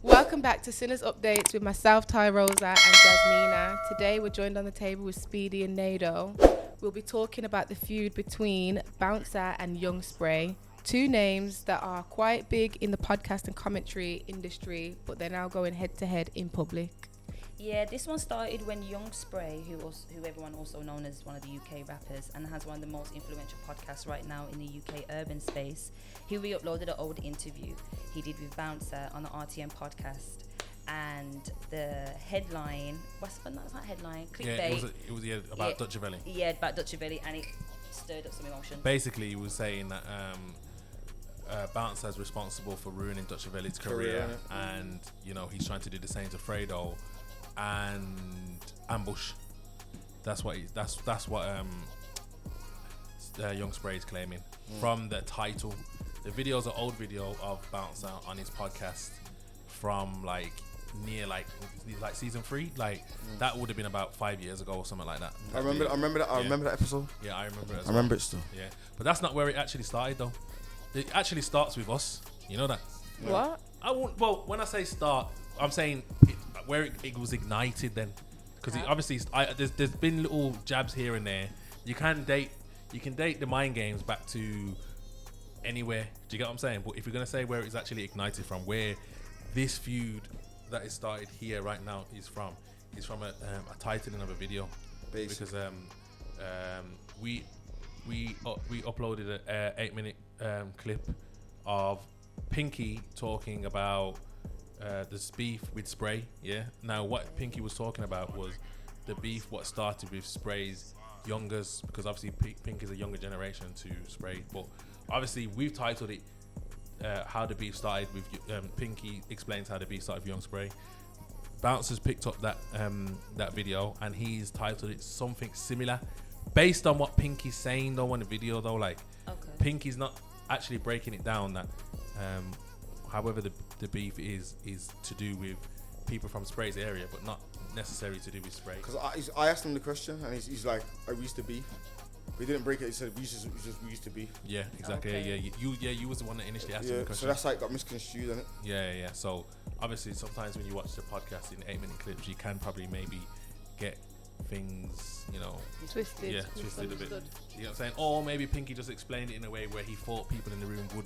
Welcome back to Sinners Updates with myself, Ty.Rosa and Jzzminaa. Today we're joined on the table with Speedy and Nado. We'll be talking about the feud between Bouncer and Young Spray, two names that are quite big in the podcast and commentary industry, but they're now going head to head in public. Yeah, this one started when Young Spray, who everyone also known as one of the UK rappers and has one of the most influential podcasts right now in the UK urban space, he re-uploaded an old interview he did with Bouncer on the RTM podcast. And the headline, not headline, Clickbait. Yeah, it was about Dutchavelli. Yeah, about Dutchavelli, and it stirred up some emotion. Basically, he was saying that Bouncer is responsible for ruining Dutchavelli's career, and he's trying to do the same to Fredo and Ambush. That's what Young Spray is claiming from the title. The video is an old video of Bouncer on his podcast from near season 3. That would have been about 5 years ago or something like that. I remember that episode. Yeah, I remember it as I remember it still. Yeah, but that's not where it actually started though. It actually starts with us. You know that? What? Well, when I say start, I'm saying where it was ignited then, because obviously there's been little jabs here and there. You can date the mind games back to anywhere. Do you get what I'm saying? But if you're gonna say where it's actually ignited from, where this feud that is started here right now is from a titling of a video. Basically. Because we uploaded a 8-minute clip of Pinky talking about this beef with Spray. Yeah. Now what Pinky was talking about was the beef what started with Spray's youngers, because obviously Pink is a younger generation to Spray, but obviously we've titled it how the beef started with Pinky explains how the beef started with Young Spray. Bouncer's picked up that video and he's titled it something similar based on what Pinky's saying though on the video though. Pinky's not actually breaking it down that however the beef is to do with people from Spray's area, but not necessarily to do with Spray. Because I asked him the question and he's like, I used to beef. We didn't break it. He said we used to beef. Yeah, exactly. Okay. You was the one that initially asked him the question. So that's got misconstrued, isn't it? Yeah. So obviously sometimes when you watch the podcast in 8-minute clips, you can probably maybe get things, twisted. Yeah, twisted a bit. You know what I'm saying? Or maybe Pinky just explained it in a way where he thought people in the room would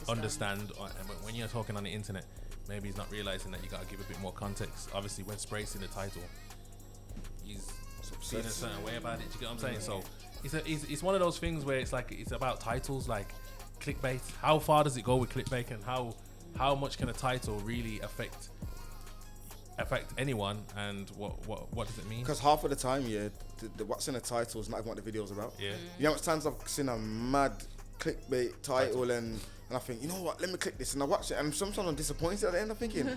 understand. And when you're talking on the internet, maybe he's not realizing that you got to give a bit more context. Obviously, when Spray's in the title, he's feeling a certain way about it. Do you get what I'm saying? So it's one of those things where it's about titles, like clickbait. How far does it go with clickbait, and how much can a title really affect anyone, and what does it mean? Because half of the time, the what's in the title is not even what the video's about. Yeah. You know how much times I've seen a mad clickbait title and I think, you know what, let me click this, and I watch it, and sometimes I'm disappointed at the end. I'm thinking,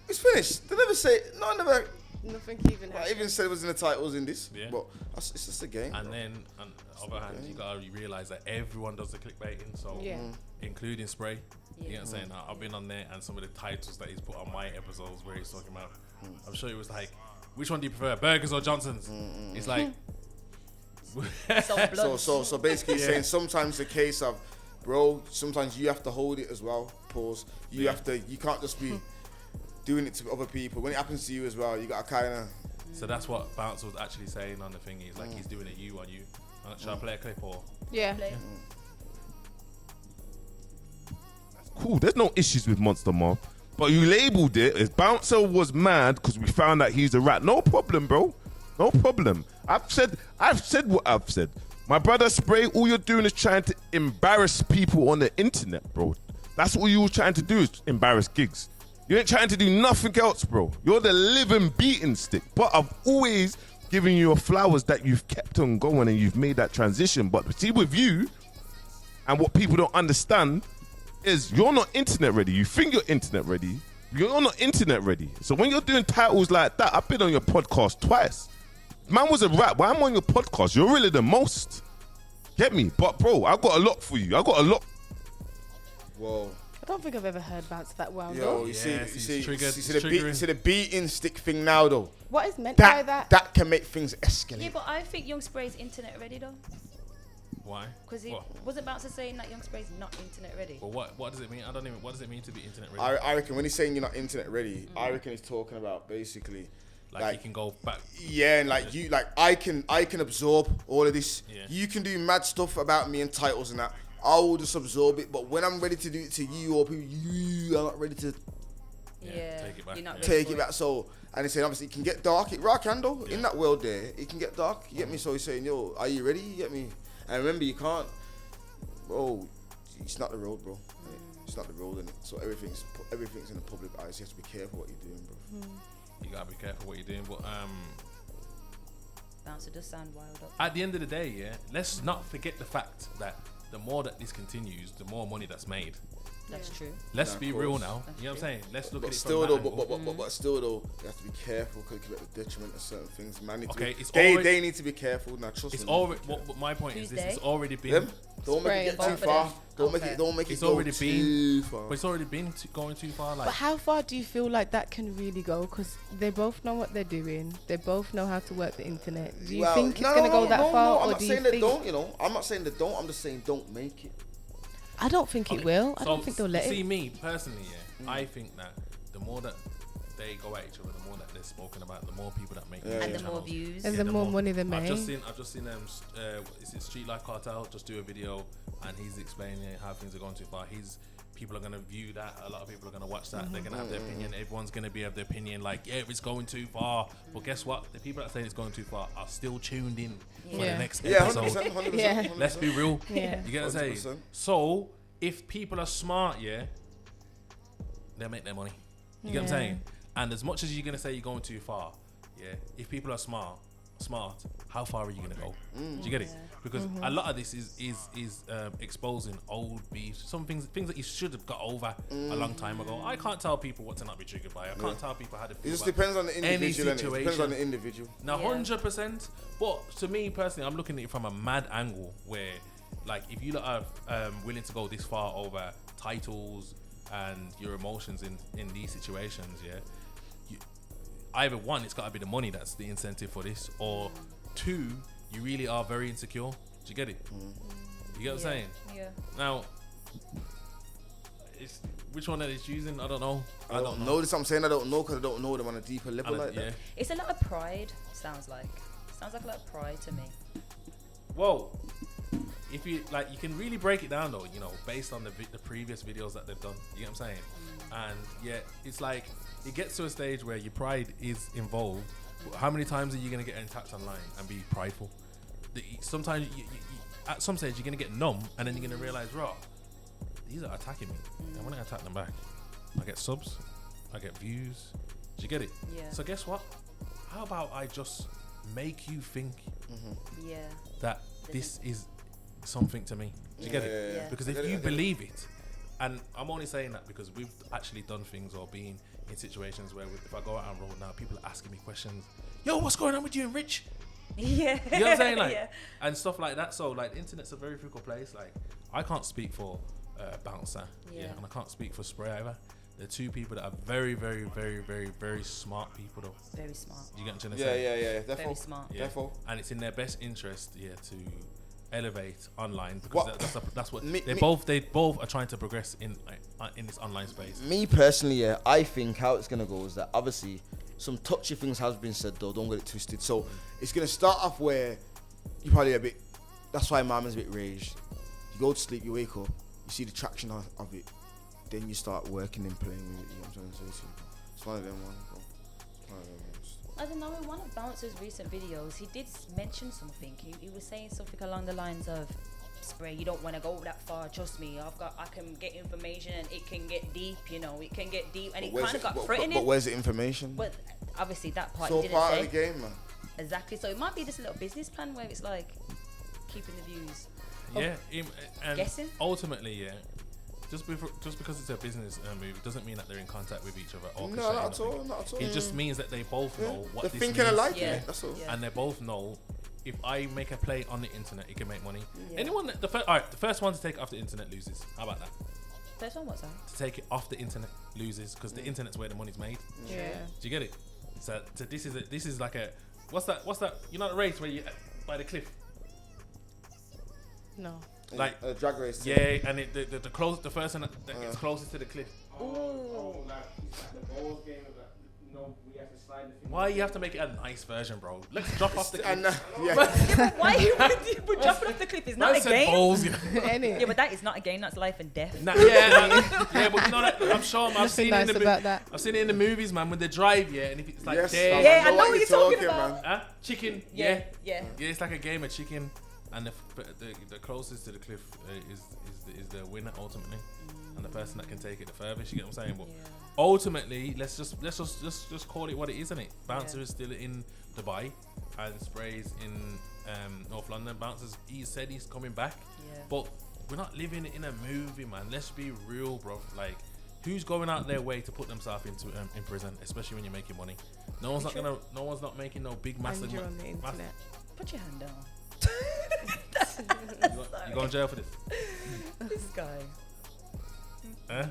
it's finished. They never say, Nothing even happened. I even said it was in the titles in this, but it's just a game. And then, on the other hand, you gotta realize that everyone does the clickbaiting, so including Spray. You know what I'm saying? I've been on there, and some of the titles that he's put on my episodes where he's talking about, I'm sure it was like, which one do you prefer, Burgers or Johnson's? It's like, so basically saying sometimes the case of, bro, sometimes you have to hold it as well. Pause. You can't just be doing it to other people. When it happens to you as well, you gotta kind of. So that's what Bouncer was actually saying on the thing. He's like, he's doing it you on you. Should I play a clip or? Yeah. Cool. There's no issues with Monster Mob, but you labelled it as Bouncer was mad because we found out he's a rat. No problem, bro. No problem. I've said what I've said. My brother Spray, all you're doing is trying to embarrass people on the internet, bro. That's all you're trying to do is embarrass gigs. You ain't trying to do nothing else, bro. You're the living beating stick. But I've always given you your flowers that you've kept on going and you've made that transition. But see, with you, and what people don't understand is you're not internet ready. You think you're internet ready. You're not internet ready. So when you're doing titles like that, I've been on your podcast twice. Man was a rat, but I'm on your podcast. You're really the most. Get me? But bro, I got a lot for you. I got a lot. Whoa. I don't think I've ever heard Bounce that well. Yo, though. you see triggered. the beating stick thing now though. What is meant by that? That can make things escalate. Yeah, but I think Young Spray's internet ready though. Why? Because he What? wasn't Bouncer saying that Young Spray's not internet ready. But what does it mean? I don't even. What does it mean to be internet ready? I reckon when he's saying you're not internet ready, I reckon he's talking about basically like you can go back. Yeah, and like you, like I can absorb all of this. Yeah. You can do mad stuff about me and titles and that. I will just absorb it. But when I'm ready to do it to you or people, you are not ready to Yeah. take it back, You're not yeah. ready take for it back. So, and he's saying obviously it can get dark. It rock handle in that world there. It can get dark. You get me? So he's saying, yo, are you ready? You get me? And remember, you can't. Bro, it's not the road, bro. It's not the road, innit? So everything's in the public eyes. You have to be careful what you're doing, bro. You gotta be careful what you're doing. But Bouncer does sound wild up. at the end of the day, yeah, let's not forget the fact that the more that this continues, the more money that's made. That's true. Let's Yeah, be of real course. now. You know what I'm saying? Let's look But at it still, from though, that angle. but still, though, you have to be careful because it can be at the detriment of certain things. Man, need to Okay, be, it's they already- need to be careful. Now, trust It's me. already. What my point is this: Tuesday? it's already been. Them? Don't make Spray it get both too of far. them. Don't make Okay. it. Don't make It's it go already too been. far. But it's already been going too far. Like But how far do you feel like that can really go? Because they both know what they're doing. They both know how to work the internet. Do you think it's going to go that far? I'm Or not do you saying they think... don't. You know, I'm not saying they don't. I'm just saying don't make it. I don't think it will. I don't think they'll let see it. me personally, I think that the more that they go at each other, the more that they're spoken about, the more people that make Yeah, And YouTube the more channels. views. And the more money they I've make. just seen is it Street Life Cartel just do a video and he's explaining how things are going too far. People are gonna view that. A lot of people are gonna watch that. They're gonna have their opinion. Everyone's gonna be of their opinion. Like, yeah, it's going too far. But guess what? The people that say it's going too far are still tuned in for the Yeah. next Yeah, episode. 100%. 100%. Yeah. 100%. Let's be real. Yeah. You get what I'm saying? 100%. So if people are smart, yeah, they'll make their money. You get what I'm Yeah. saying? And as much as you're gonna say you're going too far, yeah, if people are smart, how far are you gonna go? Do you get it? Because a lot of this is exposing old beefs, some things that you should have got over a long time ago. I can't tell people what to not be triggered by. I can't tell people how to It feel. just about depends on the any individual. It depends situation. on the individual. Now, Yeah. 100%. But to me personally, I'm looking at it from a mad angle where, like, if you lot are willing to go this far over titles and your emotions in these situations, yeah, either one, it's got to be the money that's the incentive for this, or two, you really are very insecure. Do you get it? You get what I'm saying? Yeah. Now, it's which one that it's using, I don't know. I don't know. This I'm saying I don't know because I don't know them on a deeper I level don't- like that. It's a lot of pride, sounds like. Sounds like a lot of pride to me. Whoa. If you like, you can really break it down though, you know, based on the previous videos that they've done. You get what I'm saying? And yeah, it's like it gets to a stage where your pride is involved. How many times are you gonna get attacked online and be prideful? Sometimes you, at some stage you're gonna get numb, and then you're gonna realize, right, these are attacking me. I want to attack them back. I get subs, I get views. Do you get it? Yeah. So guess what? How about I just make you think Yeah. that this is something to me? Do you get it? Yeah. Because I if get it, you I get it. believe it, and I'm only saying that because we've actually done things or been in situations where if I go out on road now, people are asking me questions. Yo, what's going on with you and Rich? Yeah. You know what I'm saying? Like, Yeah. and stuff like that. So like, the internet's a very fickle place. Like, I can't speak for Bouncer, yeah, Yeah. and I can't speak for Spray either. They're two people that are very, very, very, very, very smart people, though. Very smart. You get what I'm trying to Yeah, say? yeah. Therefore, Very smart. Yeah. Therefore. And it's in their best interest, yeah, to elevate online because What- that's what Me- they me- both are trying to progress in this online space. Me personally, yeah, I think how it's gonna go is that obviously some touchy things has been said though. Don't get it twisted. So It's gonna start off where you probably a bit. That's why Mama's a bit raged. You go to sleep, you wake up, you see the traction of it, then you start working and playing with it. You know what I'm trying to say? It's one of them ones, bro. It's one of them ones. I don't know, in one of Bouncer's recent videos, he did mention something. He was saying something along the lines of, Spray, you don't want to go that far, trust me. I can get information and it can get deep, you know, it can get deep. And it kind of got threatening. But where's the information? But obviously that part So he didn't part say. of the game, man. Exactly. So it might be this little business plan where it's like keeping the views. Yeah, and Guessing? ultimately, yeah. Just because it's a business move doesn't mean that they're in contact with each other or No, sharing not at all. nothing. Not at all. It just means that they both know what They're this thinking means. alike, Yeah. yeah. That's all. Yeah. And they both know if I make a play on the internet, it can make money. Yeah. Anyone, the first one to take it off the internet loses. How about that? First one, what's that? To take it off the internet loses because the internet's where the money's made. Yeah. Do you get it? So this is like a what's that? You know the race where you by the cliff. No. Like Drag race. yeah, and the person that gets closest to the cliff. Why you have to make it a nice version, bro? Let's drop off the cliff. Why you but jumping off the cliff is not a game. Balls, you know? Yeah, but that is not a game. That's life and death. But you know that I'm sure I've seen it in I've seen it in the movies, man. When they drive, and if it's like I know what you're talking about. Huh? Chicken, Yeah. It's like a game of chicken, and the closest to the cliff is the winner ultimately, and the person that can take it the furthest. You get what I'm saying? But ultimately, let's just call it what it is, isn't it? Bouncer is still in Dubai, and Spray's in North London. Bouncer's he said he's coming back, but we're not living in a movie, man. Let's be real, bro. Like, who's going out their way to put themselves into in prison, especially when you're making money? No one's not making no big massive money. On the internet. Put your hand down. You go in jail for this? This guy. Huh?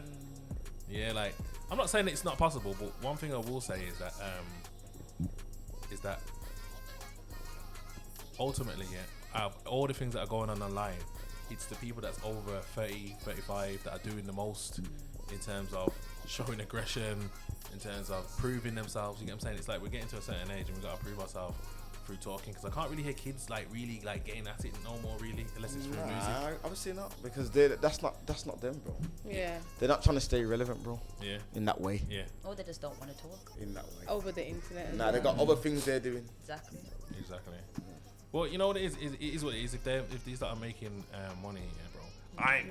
Yeah, like I'm not saying it's not possible, but one thing I will say is that ultimately, out of all the things that are going on online, it's the people that's over 30, 35 that are doing the most in terms of showing aggression, in terms of proving themselves. You get what I'm saying? It's like we're getting to a certain age and we've got to prove ourselves through talking, because I can't really hear kids like really like getting at it no more, really, unless it's through music. Obviously not, because that's not them, bro. Yeah. They're not trying to stay relevant, bro. Yeah. In that way. Yeah. Or they just don't want to talk. In that way. Over the internet. Nah, they got other things they're doing. Exactly. Well, you know what it is? It is what it is. If these that are making money, bro.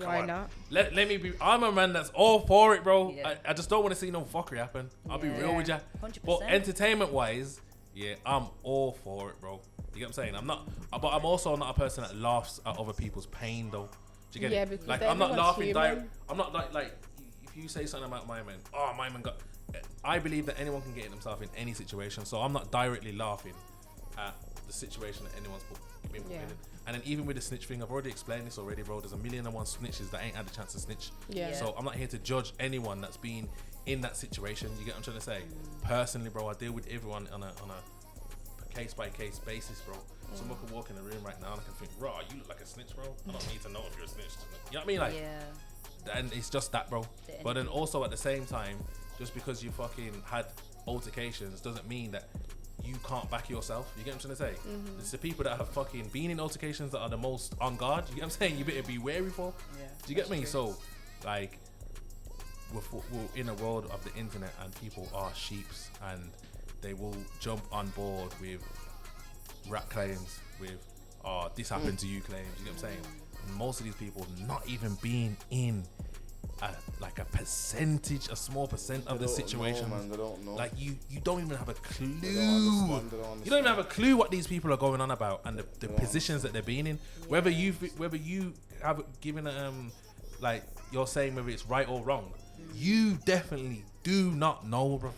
Why not? Let me be. I'm a man that's all for it, bro. Yeah. I just don't want to see no fuckery happen. I'll be real with ya. 100%. But entertainment wise, I'm all for it, bro. You get what I'm saying? I'm not, but I'm also not a person that laughs at other people's pain, though. Do you get it? Because Like I'm not laughing. human. I'm not like if you say something about my man, my man got. I believe that anyone can get themselves in any situation, so I'm not directly laughing at the situation that anyone's been put in. And then even with the snitch thing, I've already explained this already, bro. There's 1,000,001 snitches that ain't had a chance to snitch. Yeah. So I'm not here to judge anyone that's been in that situation. You get what I'm trying to say? Personally, bro, I deal with everyone on a case by case basis, bro. Someone can walk in the room right now and I can think, raw, you look like a snitch, bro. I don't need to know if you're a snitch. You know what I mean? Like, and it's just that, bro. But then also at the same time, just because you fucking had altercations doesn't mean that you can't back yourself. You get what I'm trying to say? It's the people that have fucking been in altercations that are the most on guard. You get what I'm saying? You better be wary for. Yeah. Do you get me? True. So, like, we're in a world of the internet and people are sheeps and they will jump on board with rap claims, with this happened to you claims. You get what I'm saying? And most of these people not even being in a small percent of the situation. They don't know. Like you don't even have a clue. They don't understand. You don't even have a clue what these people are going on about and the positions that they're being in. Whether you have given like you're saying whether it's right or wrong, you definitely do not know, bro.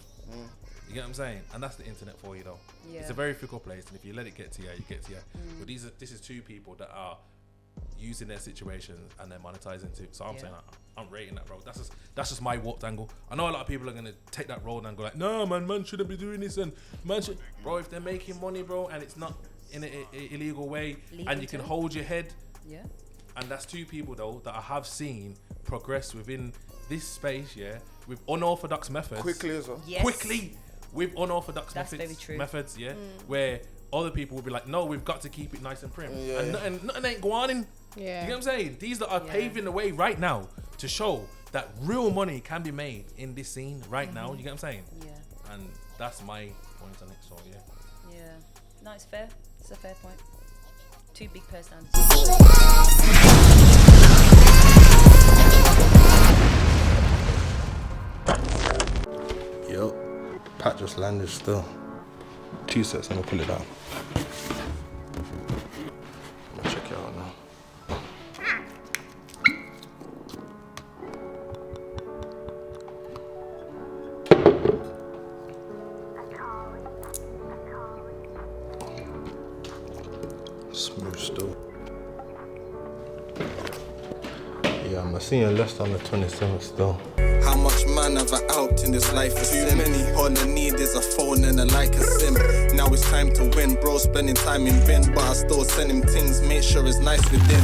You get what I'm saying? And that's the internet for you, though. Yeah. It's a very fickle place, and if you let it get to you, you get to you. But this is two people that are using their situations and they're monetizing too. So I'm saying I'm rating that, bro. That's just my warped angle. I know a lot of people are gonna take that road and go like, no, man shouldn't be doing this, and man should, bro. If they're making money, bro, and it's not in an illegal way, and you can hold your head, and that's two people though that I have seen progress within this space, with unorthodox methods. Quickly as well. Yes. Quickly with unorthodox That's very true. methods, where other people will be like, no, we've got to keep it nice and prim, and nothing ain't going in. You get what I'm saying? These that are paving the way right now to show that real money can be made in this scene right now. You get what I'm saying? Yeah. And that's my point on it. So yeah. No, it's fair. It's a fair point. Two big personalities. Yo, Pat just landed still. 2 sets, I'm gonna pull it down. I'm gonna check it out now. Smooth still. Yeah, I'm seeing less on the 27th still. How much man have I helped in this life? Is too many. All I need is a phone and a like a sim. Now it's time to win, bro. Spending time in bin, but I still send him things. Make sure it's nice within.